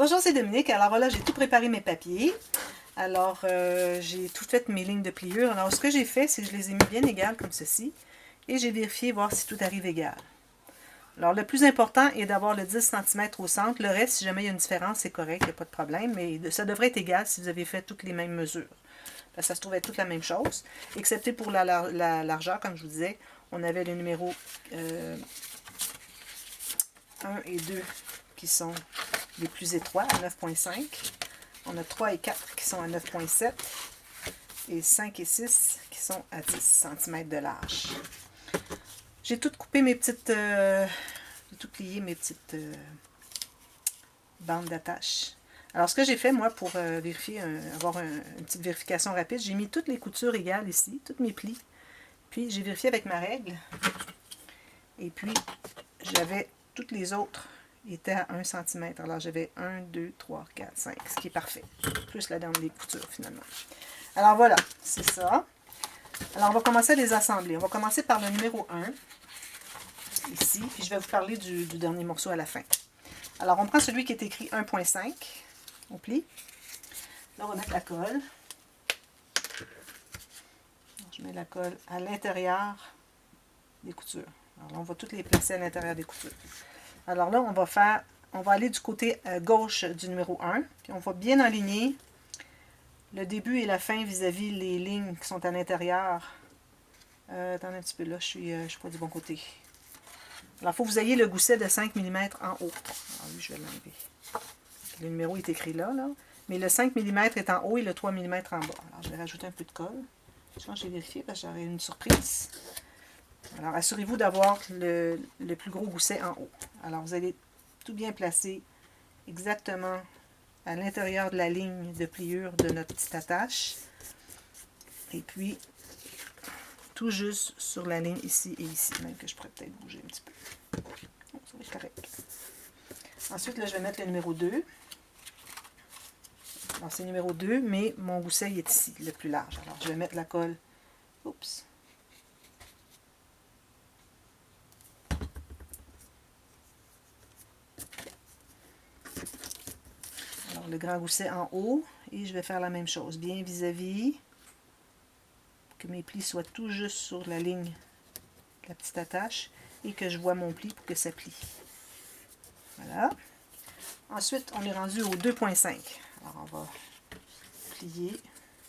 Bonjour, c'est Dominique. Alors voilà, j'ai tout préparé mes papiers. Alors, j'ai tout fait mes lignes de pliure. Alors, ce que j'ai fait, c'est que je les ai mis bien égales comme ceci. Et j'ai vérifié voir si tout arrive égal. Alors, le plus important est d'avoir le 10 cm au centre. Le reste, si jamais il y a une différence, c'est correct, il n'y a pas de problème. Mais ça devrait être égal si vous avez fait toutes les mêmes mesures. Parce que ça se trouve être toute la même chose. Excepté pour la largeur, comme je vous disais. On avait le numéro 1 et 2 qui sont les plus étroits à 9,5. On a 3 et 4 qui sont à 9,7 et 5 et 6 qui sont à 10 cm de large. J'ai tout coupé mes petites... j'ai tout plié mes petites bandes d'attache. Alors, ce que j'ai fait, moi, pour vérifier, avoir une petite vérification rapide, j'ai mis toutes les coutures égales ici, tous mes plis. Puis, j'ai vérifié avec ma règle. Et puis, j'avais toutes les autres étaient à 1 cm. Alors, j'avais 1, 2, 3, 4, 5, ce qui est parfait. Plus la dernière des coutures, finalement. Alors, voilà, c'est ça. Alors, on va commencer à les assembler. On va commencer par le numéro 1, ici, puis je vais vous parler du dernier morceau à la fin. Alors, on prend celui qui est écrit 1,5, on plie. Là, on va mettre la colle. Je mets la colle à l'intérieur des coutures. Alors là, on va toutes les placer à l'intérieur des coutures. Alors là, on va aller du côté gauche du numéro 1, puis on va bien aligner le début et la fin vis-à-vis les lignes qui sont à l'intérieur. Attendez un petit peu, là, je suis pas du bon côté. Alors, il faut que vous ayez le gousset de 5 mm en haut. Alors, lui, je vais l'enlever. Le numéro est écrit là, mais le 5 mm est en haut et le 3 mm en bas. Alors, je vais rajouter un peu de colle. Je pense que j'ai vérifié parce que j'aurais une surprise. Alors, assurez-vous d'avoir le plus gros gousset en haut. Alors, vous allez tout bien placer exactement à l'intérieur de la ligne de pliure de notre petite attache. Et puis, tout juste sur la ligne ici et ici, même que je pourrais peut-être bouger un petit peu. Oh, ça va être correct. Ensuite, là, je vais mettre le numéro 2. Alors, c'est numéro 2, mais mon gousset est ici, le plus large. Alors, je vais mettre la colle. Oups. Alors, le grand gousset en haut. Et je vais faire la même chose, bien vis-à-vis. Que mes plis soient tout juste sur la ligne de la petite attache. Et que je vois mon pli pour que ça plie. Voilà. Ensuite, on est rendu au 2,5. Alors, on va plier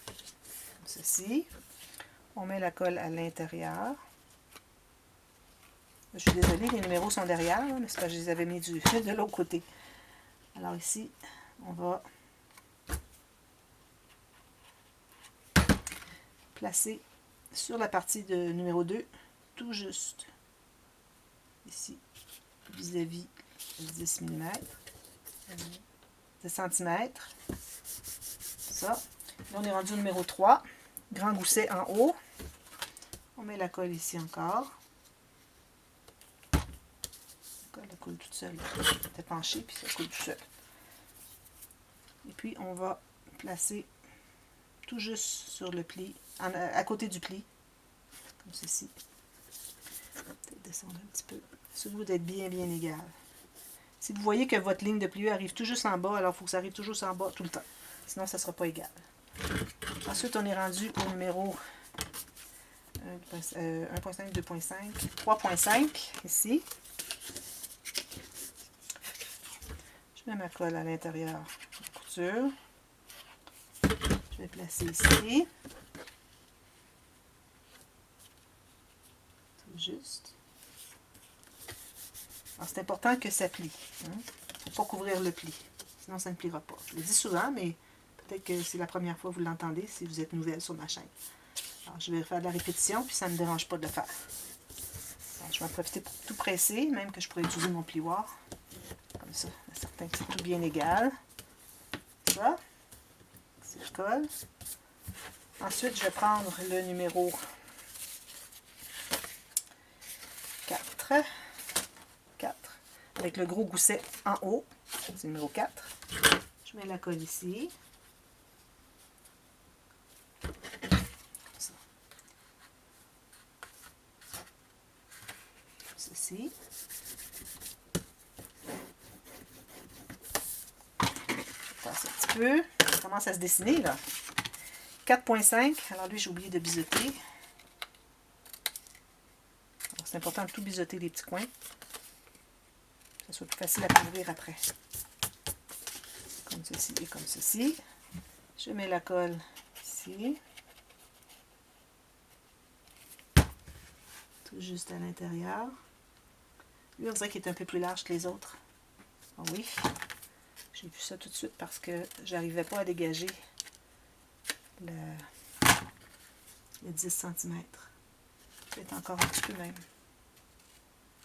comme ceci. On met la colle à l'intérieur. Je suis désolée, les numéros sont derrière, mais c'est parce que je les avais mis de l'autre côté. Alors ici, on va placer sur la partie de numéro 2, tout juste ici, vis-à-vis 10 mm, 10 cm. Ça. Là, on est rendu au numéro 3. Grand gousset en haut. On met la colle ici encore. La colle coule toute seule. Elle est penchée, puis ça coule tout seul. Et puis, on va placer tout juste sur le pli, à côté du pli, comme ceci. Peut-être descendre un petit peu. Assurez-vous d'être bien égal. Si vous voyez que votre ligne de pliure arrive tout juste en bas, alors il faut que ça arrive toujours en bas tout le temps. Sinon, ça ne sera pas égal. Ensuite, on est rendu au numéro 1.5, 2.5, 3.5, ici. Je mets ma colle à l'intérieur de la couture. Je vais placer ici. Tout juste. Alors, c'est important que ça plie. Il ne faut pas couvrir le pli. Sinon, ça ne pliera pas. Je le dis souvent, mais peut-être que c'est la première fois que vous l'entendez si vous êtes nouvelle sur ma chaîne. Alors, je vais faire de la répétition, puis ça ne me dérange pas de le faire. Alors, je vais en profiter pour tout presser, même que je pourrais utiliser mon plioir. Comme ça, il y a certains qui sont tout bien égal. Ça, c'est le colle. Ensuite, je vais prendre le numéro 4. Avec le gros gousset en haut. C'est le numéro 4. Je mets la colle ici. Ça. Ceci. peu. Ça commence à se dessiner, là. 4,5. Alors lui, j'ai oublié de biseauter. C'est important de tout biseauter les petits coins. Que ce soit plus facile à couvrir après. Comme ceci et comme ceci. Je mets la colle ici. Tout juste à l'intérieur. Lui, on dirait qu'il est un peu plus large que les autres. Ah oui. J'ai vu ça tout de suite parce que j'arrivais pas à dégager le 10 cm. Peut-être encore un petit peu même.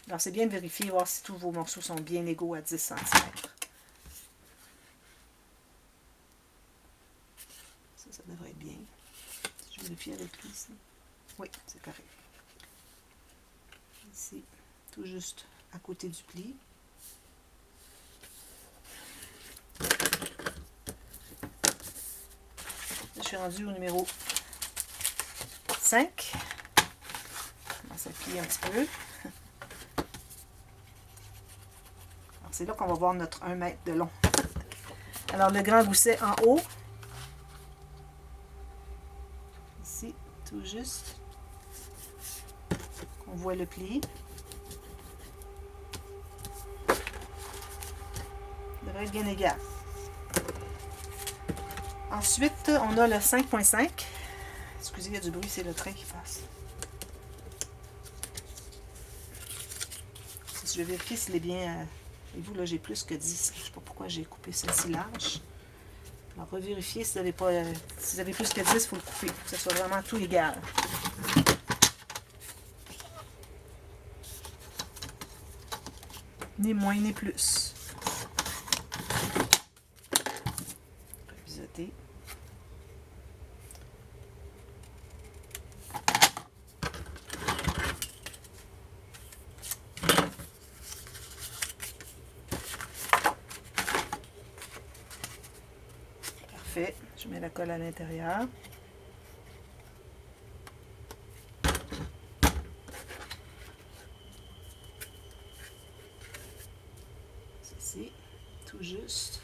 Alors, c'est bien de vérifier, voir si tous vos morceaux sont bien égaux à 10 cm. Ça devrait être bien. Je vérifie avec lui ici. Oui, c'est correct. Ici, tout juste à côté du pli. Là, je suis rendue au numéro 5. Je commence à plier un petit peu. C'est là qu'on va voir notre 1 mètre de long. Alors, le grand gousset en haut. Ici, tout juste. On voit le pli. Il devrait être bien égal. Ensuite, on a le 5,5. Excusez, il y a du bruit, c'est le train qui passe. Si je vais vérifier s'il est bien... Et vous, là, j'ai plus que 10. Je ne sais pas pourquoi j'ai coupé ça si large. Alors, revérifiez si vous n'avez pas... si vous avez plus que 10, il faut le couper. Pour que ce soit vraiment tout égal. Ni moins, ni plus. Biseauter. Parfait. Je mets la colle à l'intérieur. Ceci, tout juste.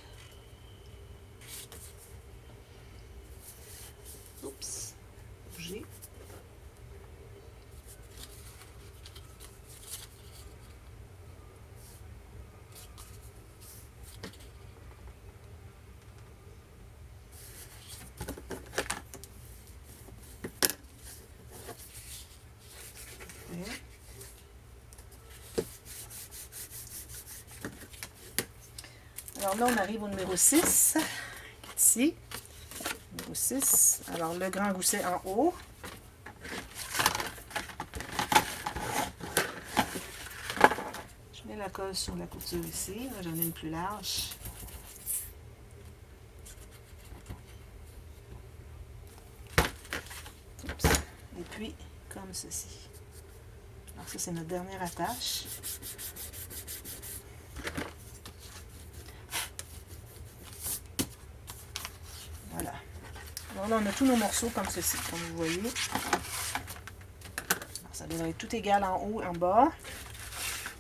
Oups, bouger. Alors là, on arrive au numéro 6, ici, numéro 6. Alors, le grand gousset en haut. Je mets la colle sur la couture ici. Là, j'en ai une plus large. Oups. Et puis, comme ceci. Alors, ça, c'est notre dernière attache. Voilà. Alors là, on a tous nos morceaux comme ceci, comme vous voyez. Alors, ça devrait être tout égal en haut et en bas.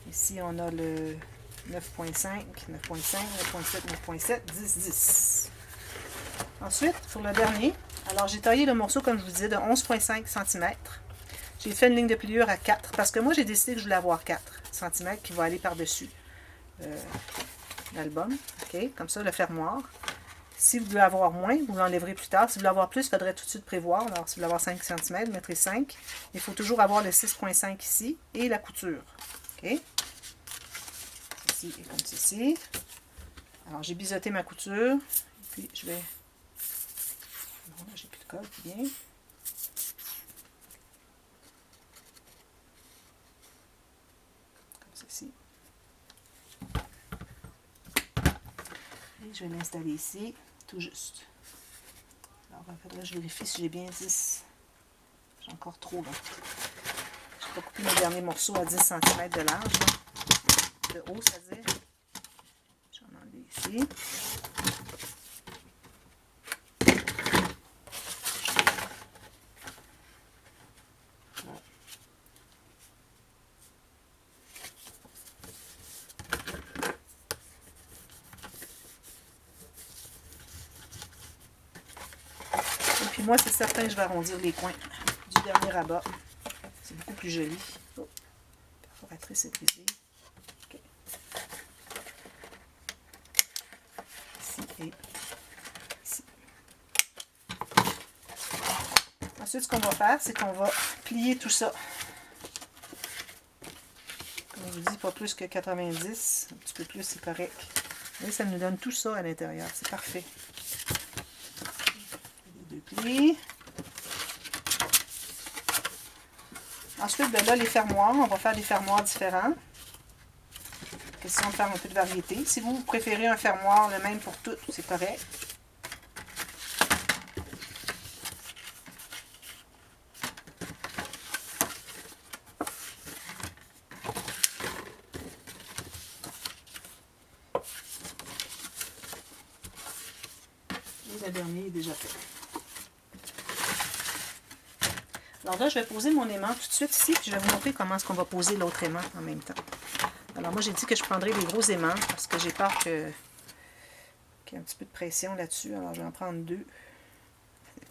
Ici, on a le 9.5, 9.5, 9.7, 9.7, 10, 10. Ensuite, pour le dernier, alors j'ai taillé le morceau, comme je vous disais, de 11.5 cm. J'ai fait une ligne de pliure à 4, parce que moi, j'ai décidé que je voulais avoir 4 cm qui va aller par-dessus l'album. OK, comme ça, le fermoir. Si vous voulez avoir moins, vous l'enlèverez plus tard. Si vous voulez avoir plus, il faudrait tout de suite prévoir. Alors, si vous voulez avoir 5 cm, vous mettrez 5. Il faut toujours avoir le 6.5 ici et la couture. OK? Ceci est comme ceci. Alors, j'ai biseauté ma couture. Et puis, je vais... Non, là, j'ai plus de colle, c'est bien. Comme ceci. Et je vais l'installer ici, tout juste. Alors, il faudrait que je vérifie si j'ai bien 10. J'ai encore trop, là. Je n'ai pas coupé mes derniers morceaux à 10 cm de large, là. De haut, c'est-à-dire. Je vais en enlever ici. Puis moi, c'est certain que je vais arrondir les coins du dernier rabat. C'est beaucoup plus joli. Oh, perforatrice est brisée. Okay. Ici et ici. Ensuite, ce qu'on va faire, c'est qu'on va plier tout ça. Comme je vous dis, pas plus que 90. Un petit peu plus, c'est correct. Et ça nous donne tout ça à l'intérieur. C'est parfait. Les deux plis. Ensuite, ben là, les fermoirs, on va faire des fermoirs différents. Question de faire un peu de variété. Si vous préférez un fermoir le même pour toutes, c'est correct. Et le dernier est déjà fait. Alors là, je vais poser mon aimant tout de suite ici, puis je vais vous montrer comment est-ce qu'on va poser l'autre aimant en même temps. Alors moi, j'ai dit que je prendrais des gros aimants parce que j'ai peur qu'il y ait un petit peu de pression là-dessus. Alors je vais en prendre deux.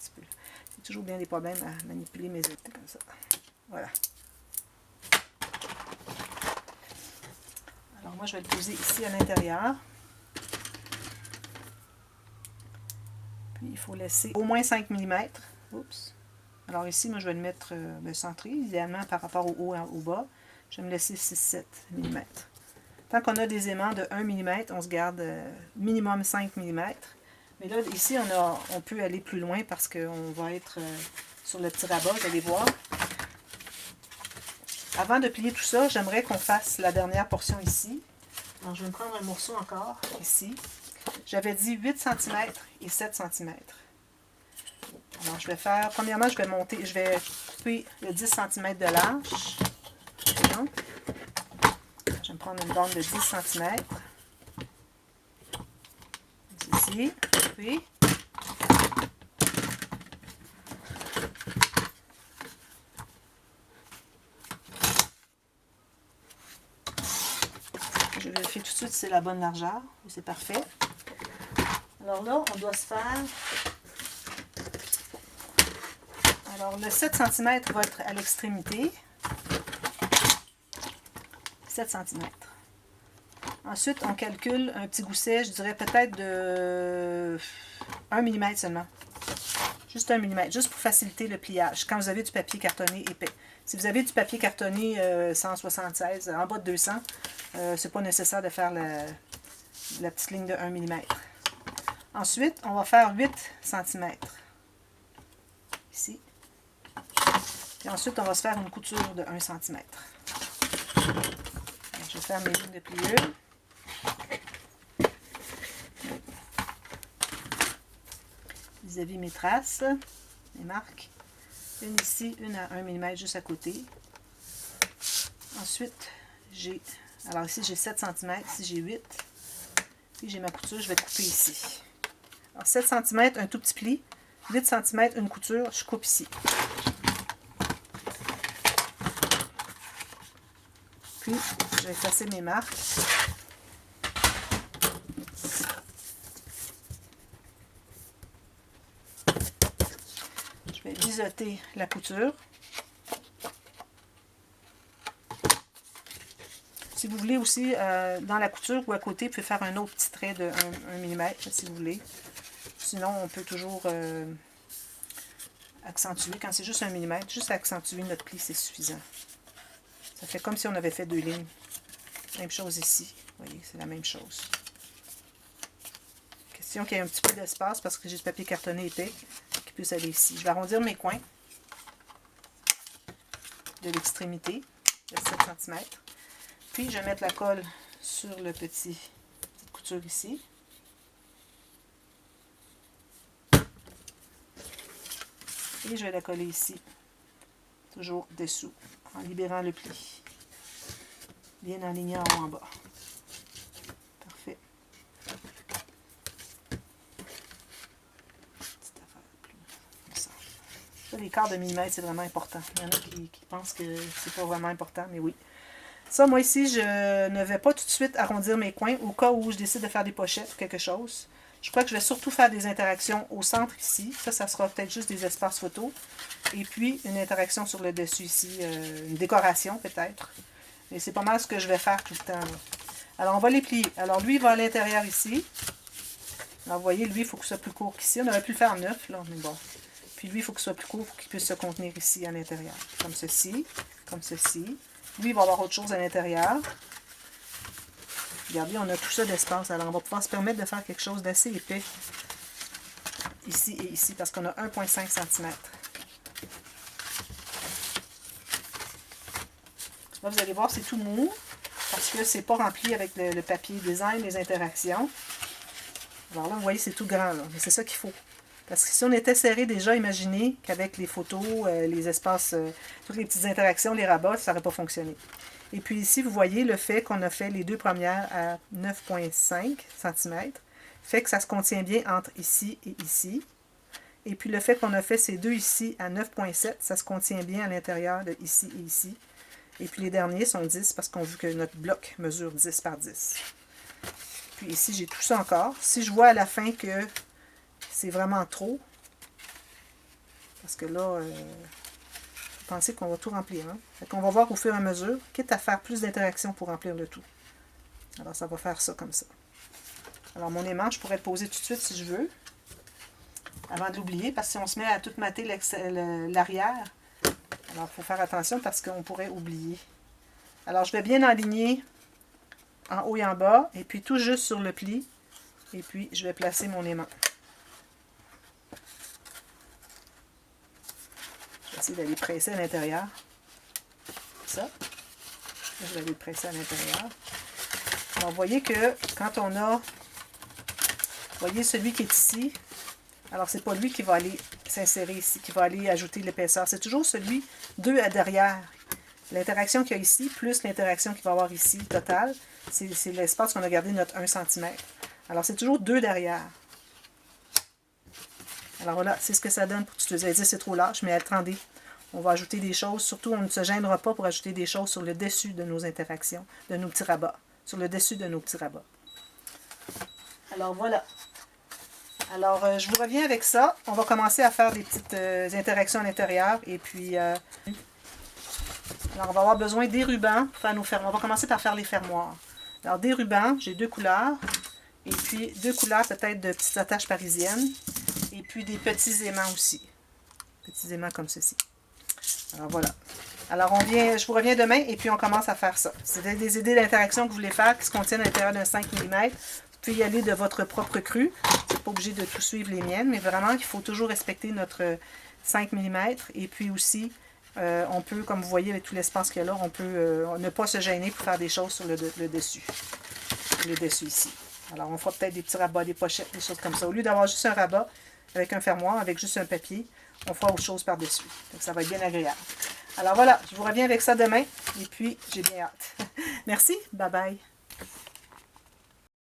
C'est toujours bien des problèmes à manipuler mes épées comme ça. Voilà. Alors moi, je vais le poser ici à l'intérieur. Puis il faut laisser au moins 5 mm. Oups. Alors ici, moi, je vais le mettre centré, idéalement par rapport au haut et au bas. Je vais me laisser 6-7 mm. Tant qu'on a des aimants de 1 mm, on se garde minimum 5 mm. Mais là, ici, on peut aller plus loin parce qu'on va être sur le petit rabat, vous allez voir. Avant de plier tout ça, j'aimerais qu'on fasse la dernière portion ici. Alors, je vais me prendre un morceau encore, ici. J'avais dit 8 cm et 7 cm. Alors, je vais faire, premièrement, je vais couper le 10 cm de large. Donc, je vais me prendre une bande de 10 cm. Ici, puis, je vérifie tout de suite si c'est la bonne largeur. C'est parfait. Alors là, on doit se faire... Alors, le 7 cm va être à l'extrémité. 7 cm. Ensuite, on calcule un petit gousset, je dirais peut-être de 1 mm seulement. Juste 1 mm, juste pour faciliter le pliage, quand vous avez du papier cartonné épais. Si vous avez du papier cartonné 176, en bas de 200, c'est pas nécessaire de faire la petite ligne de 1 mm. Ensuite, on va faire 8 cm. Ici. Et ensuite, on va se faire une couture de 1 cm. Je vais faire mes lignes de pliure. Vis-à-vis mes traces, mes marques. Une ici, une à 1 mm juste à côté. Ensuite, alors ici j'ai 7 cm, ici j'ai 8. Puis j'ai ma couture, je vais couper ici. Alors 7 cm, un tout petit pli. 8 cm, une couture, je coupe ici. Puis, je vais effacer mes marques. Je vais biseauter la couture. Si vous voulez aussi, dans la couture ou à côté, vous pouvez faire un autre petit trait de 1 mm, si vous voulez. Sinon, on peut toujours accentuer. Quand c'est juste 1 mm, juste accentuer notre pli, c'est suffisant. Ça fait comme si on avait fait 2 lignes. Même chose ici. Vous voyez, c'est la même chose. Question qu'il y ait un petit peu d'espace parce que j'ai du papier cartonné épais qui puisse aller ici. Je vais arrondir mes coins de l'extrémité de 7 cm. Puis, je vais mettre la colle sur le petite couture ici. Et je vais la coller ici. Toujours dessous, en libérant le pli. Bien aligné en haut en bas. Parfait. Petite affaire plus comme ça. Ça, les quarts de millimètre, c'est vraiment important. Il y en a qui pensent que c'est pas vraiment important, mais oui. Ça, moi ici, je ne vais pas tout de suite arrondir mes coins au cas où je décide de faire des pochettes ou quelque chose. Je crois que je vais surtout faire des interactions au centre ici. Ça sera peut-être juste des espaces photos. Et puis, une interaction sur le dessus ici, une décoration peut-être. Mais c'est pas mal ce que je vais faire tout le temps, là. Alors, on va les plier. Alors, lui, il va à l'intérieur ici. Alors, vous voyez, lui, il faut que ce soit plus court qu'ici. On aurait pu le faire 9, là, mais bon. Puis lui, il faut que ce soit plus court pour qu'il puisse se contenir ici à l'intérieur. Comme ceci, comme ceci. Lui, il va avoir autre chose à l'intérieur. Regardez, on a tout ça d'espace. Alors, on va pouvoir se permettre de faire quelque chose d'assez épais. Ici et ici, parce qu'on a 1,5 cm. Là, vous allez voir, c'est tout mou. Parce que c'est pas rempli avec le papier design, les interactions. Alors là, vous voyez, c'est tout grand, là. Mais c'est ça qu'il faut. Parce que si on était serré déjà, imaginez qu'avec les photos, les espaces, toutes les petites interactions, les rabats, ça n'aurait pas fonctionné. Et puis ici, vous voyez le fait qu'on a fait les deux premières à 9,5 cm, fait que ça se contient bien entre ici et ici. Et puis le fait qu'on a fait ces deux ici à 9,7, ça se contient bien à l'intérieur de ici et ici. Et puis les derniers sont 10 parce qu'on veut que notre bloc mesure 10 par 10. Puis ici, j'ai tout ça encore. Si je vois à la fin que c'est vraiment trop, parce que là, vous pensez qu'on va tout remplir. Hein? Fait qu'on va voir au fur et à mesure, quitte à faire plus d'interactions pour remplir le tout. Alors, ça va faire ça comme ça. Alors, mon aimant, je pourrais le poser tout de suite si je veux, avant de l'oublier, parce que si on se met à tout mater l'arrière, alors il faut faire attention parce qu'on pourrait oublier. Alors, je vais bien aligner en haut et en bas, et puis tout juste sur le pli, et puis je vais placer mon aimant. Je vais essayer d'aller presser à l'intérieur. Ça. Je vais aller le presser à l'intérieur. Alors, vous voyez que quand on a... Vous voyez celui qui est ici. Alors, c'est pas lui qui va aller s'insérer ici, qui va aller ajouter l'épaisseur. C'est toujours celui 2 à derrière. L'interaction qu'il y a ici, plus l'interaction qu'il va y avoir ici, total, c'est l'espace qu'on a gardé notre 1 cm. Alors, c'est toujours 2 derrière. Alors voilà, c'est ce que ça donne pour tout. Vous allez dire c'est trop large, mais attendez, on va ajouter des choses. Surtout, on ne se gênera pas pour ajouter des choses sur le dessus de nos interactions, de nos petits rabats. Sur le dessus de nos petits rabats. Alors voilà. Alors, je vous reviens avec ça. On va commencer à faire des petites interactions à l'intérieur. Et puis, alors, on va avoir besoin des rubans pour faire nos fermoirs. On va commencer par faire les fermoirs. Alors, des rubans, j'ai 2 couleurs. Et puis, 2 couleurs peut-être de petites attaches parisiennes. Et puis, des petits aimants aussi. Petits aimants comme ceci. Alors, voilà. Alors, je vous reviens demain et puis on commence à faire ça. C'est des idées d'interaction que vous voulez faire qui se contiennent à l'intérieur d'un 5 mm. Vous pouvez y aller de votre propre cru. Vous n'êtes pas obligé de tout suivre les miennes, mais vraiment, il faut toujours respecter notre 5 mm. Et puis aussi, on peut, comme vous voyez avec tout l'espace qu'il y a là, on peut ne pas se gêner pour faire des choses sur le dessus. Le dessus ici. Alors, on fera peut-être des petits rabats, des pochettes, des choses comme ça. Au lieu d'avoir juste un rabat avec un fermoir, avec juste un papier, on fera autre chose par-dessus. Donc, ça va être bien agréable. Alors voilà, je vous reviens avec ça demain. Et puis, j'ai bien hâte. Merci, bye bye.